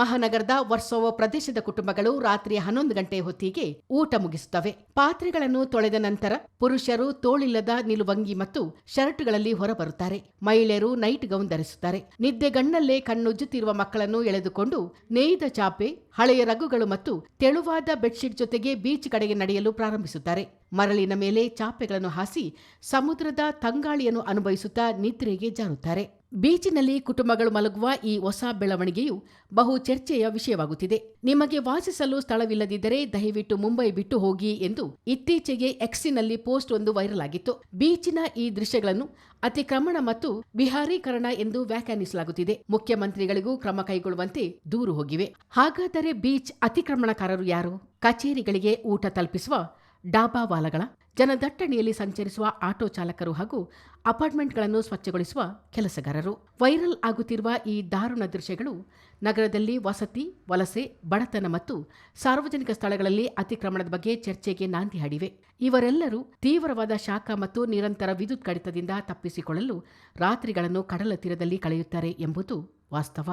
ಮಹಾನಗರದ ವರ್ಸೋವಾ ಪ್ರದೇಶದ ಕುಟುಂಬಗಳು ರಾತ್ರಿ 11 ಗಂಟೆ ಹೊತ್ತಿಗೆ ಊಟ ಮುಗಿಸುತ್ತವೆ. ಪಾತ್ರೆಗಳನ್ನು ತೊಳೆದ ನಂತರ ಪುರುಷರು ತೋಳಿಲ್ಲದ ನಿಲುವಂಗಿ ಮತ್ತು ಶರ್ಟ್ಗಳಲ್ಲಿ ಹೊರಬರುತ್ತಾರೆ. ಮಹಿಳೆಯರು ನೈಟ್ ಗೌನ್ ಧರಿಸುತ್ತಾರೆ. ನಿದ್ದೆಗಣ್ಣಲ್ಲೇ ಕಣ್ಣುಜ್ಜುತ್ತಿರುವ ಮಕ್ಕಳನ್ನು ಎಳೆದುಕೊಂಡು ನೇಯ್ದ ಚಾಪೆ, ಹಳೆಯ ರಗ್ಗುಗಳು ಮತ್ತು ತೆಳುವಾದ ಬೆಡ್ಶೀಟ್ ಜೊತೆಗೆ ಬೀಚ್ ಕಡೆಗೆ ನಡೆಯಲು ಪ್ರಾರಂಭಿಸುತ್ತಾರೆ. ಮರಳಿನ ಮೇಲೆ ಚಾಪೆಗಳನ್ನು ಹಾಸಿ ಸಮುದ್ರದ ತಂಗಾಳಿಯನ್ನು ಅನುಭವಿಸುತ್ತಾ ನಿದ್ರೆಗೆ ಜಾರುತ್ತಾರೆ. ಬೀಚಿನಲ್ಲಿ ಕುಟುಂಬಗಳು ಮಲಗುವ ಈ ಹೊಸ ಬೆಳವಣಿಗೆಯು ಬಹು ಚರ್ಚೆಯ ವಿಷಯವಾಗುತ್ತಿದೆ. ನಿಮಗೆ ವಾಸಿಸಲು ಸ್ಥಳವಿಲ್ಲದಿದ್ದರೆ ದಯವಿಟ್ಟು ಮುಂಬೈ ಬಿಟ್ಟು ಹೋಗಿ ಎಂದು ಇತ್ತೀಚೆಗೆ ಎಕ್ಸಿನಲ್ಲಿ ಪೋಸ್ಟ್ ಒಂದು ವೈರಲ್ ಆಗಿತ್ತು. ಬೀಚಿನ ಈ ದೃಶ್ಯಗಳನ್ನು ಅತಿಕ್ರಮಣ ಮತ್ತು ಬಿಹಾರೀಕರಣ ಎಂದು ವ್ಯಾಖ್ಯಾನಿಸಲಾಗುತ್ತಿದೆ. ಮುಖ್ಯಮಂತ್ರಿಗಳಿಗೂ ಕ್ರಮ ಕೈಗೊಳ್ಳುವಂತೆ ದೂರು ಹೋಗಿವೆ. ಹಾಗಾದರೆ ಬೀಚ್ ಅತಿಕ್ರಮಣಕಾರರು ಯಾರು? ಕಚೇರಿಗಳಿಗೆ ಊಟ ತಲುಪಿಸುವ ಡಾಬಾವಾಲಗಳ, ಜನದಟ್ಟಣೆಯಲ್ಲಿ ಸಂಚರಿಸುವ ಆಟೋ ಚಾಲಕರು ಹಾಗೂ ಅಪಾರ್ಟ್ಮೆಂಟ್ಗಳನ್ನು ಸ್ವಚ್ಛಗೊಳಿಸುವ ಕೆಲಸಗಾರರು. ವೈರಲ್ ಆಗುತ್ತಿರುವ ಈ ದಾರುಣ ದೃಶ್ಯಗಳು ನಗರದಲ್ಲಿ ವಸತಿ, ವಲಸೆ, ಬಡತನ ಮತ್ತು ಸಾರ್ವಜನಿಕ ಸ್ಥಳಗಳಲ್ಲಿ ಅತಿಕ್ರಮಣದ ಬಗ್ಗೆ ಚರ್ಚೆಗೆ ನಾಂದಿ ಹಾಡಿವೆ. ಇವರೆಲ್ಲರೂ ತೀವ್ರವಾದ ಶಾಖ ಮತ್ತು ನಿರಂತರ ವಿದ್ಯುತ್ ಕಡಿತದಿಂದ ತಪ್ಪಿಸಿಕೊಳ್ಳಲು ರಾತ್ರಿಗಳನ್ನು ಕಡಲ ತೀರದಲ್ಲಿ ಕಳೆಯುತ್ತಾರೆ ಎಂಬುದು ವಾಸ್ತವ.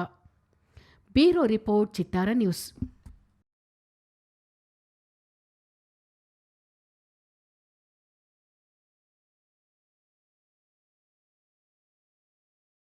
ಬ್ಯೂರೋ ರಿಪೋರ್ಟ್, ಚಿತ್ತಾರ ನ್ಯೂಸ್.